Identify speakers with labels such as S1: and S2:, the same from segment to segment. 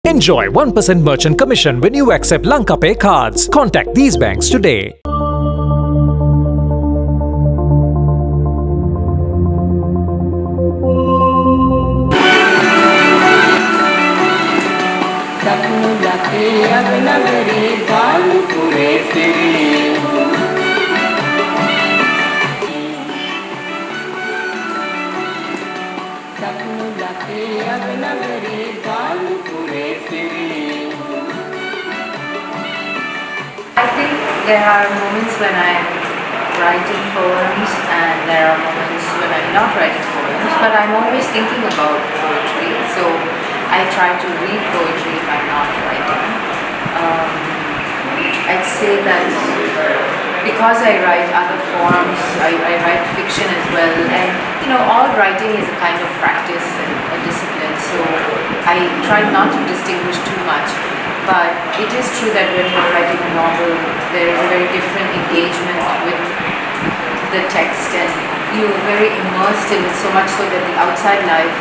S1: Enjoy 1% merchant commission when you accept Lanka Pay cards. Contact these banks today.
S2: I think there are moments when I'm writing poems and there are moments when I'm not writing poems, but I'm always thinking about poetry, so I try to read poetry if I'm not writing. I'd say that because I write other forms, I write fiction as well, and all writing is a kind of practice and a discipline, so I try not to distinguish too much. But it is true that when you're writing a novel, there is a very different engagement with the text, and you're very immersed in it, so much so that the outside life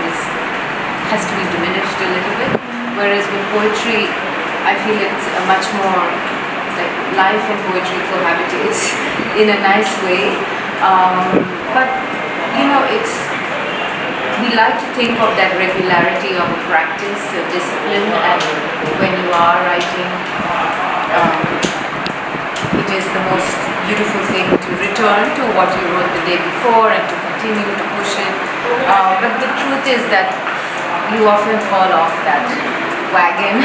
S2: has to be diminished a little bit. Whereas with poetry, I feel it's a much more like life and poetry cohabitates in a nice way. But we like to think of that regularity of a practice, a discipline, and when you are writing, it is the most beautiful thing to return to what you wrote the day before and to continue to push it. But the truth is that you often fall off that wagon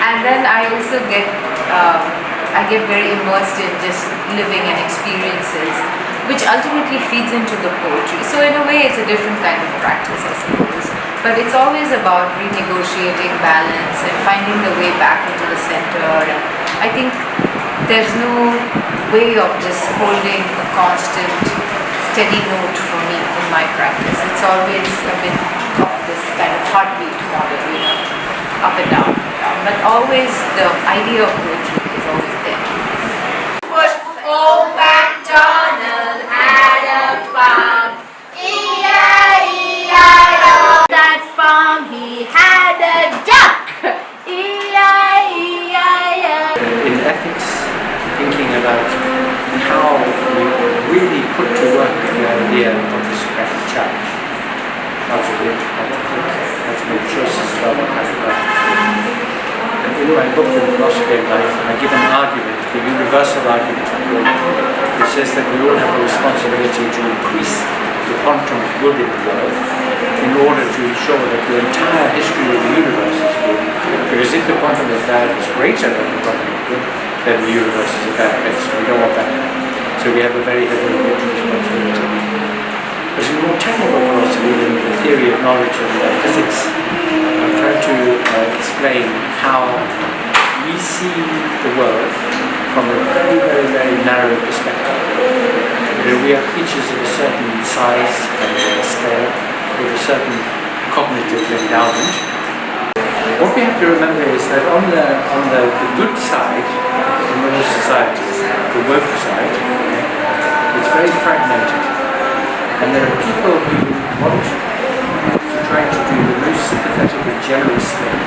S2: and then I also get very immersed in just living and experiences, which ultimately feeds into the poetry. So in a way, it's a different kind of practice, I suppose. But it's always about renegotiating balance and finding the way back into the center. And I think there's no way of just holding a constant, steady note for me in my practice. It's always a bit of this kind of heartbeat model, up and down, but always the idea of poetry is always there.
S3: Old MacDonald had a farm, E-I-E-I-O. That farm he had a duck, E-I-E-I-O.
S4: In ethics, thinking about how we really put to work the idea of the Socratic challenge, how to live, how to think, how to make choices about what kind of life. And in my book, The Philosophy of Life, I give an argument, the universal argument, which says that we all have a responsibility to increase the quantum of good in the world in order to ensure that the entire history of the universe is good. Because if the quantum of bad is greater than the quantum of good, then the universe is a bad place. We don't want that. So we have a very heavy responsibility. But in more technical philosophy, in the theory of knowledge and physics, I'm trying to explain how we see the world from a very, very, very narrow perspective. We are creatures of a certain size and scale, with a certain cognitive endowment. What we have to remember is that on the good side, in most societies, the woke side, it's very fragmented. And there are people who want to try to do the most sympathetic and generous thing,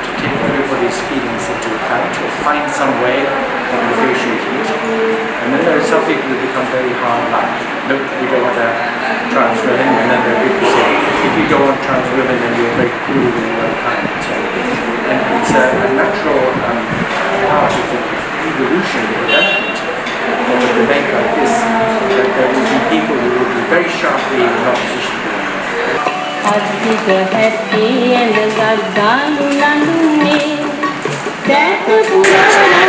S4: to take everybody's feelings into account, or find some way of negotiating it. And then there are some people who become very hard-line. No, we don't want to have trans women, and then there are people who say, if you don't want trans women, then you're very cruel and you're unkind. And it's a natural part of the evolution, the development of a debate like this, that there will be people who will be very sharply in opposition to them.
S5: and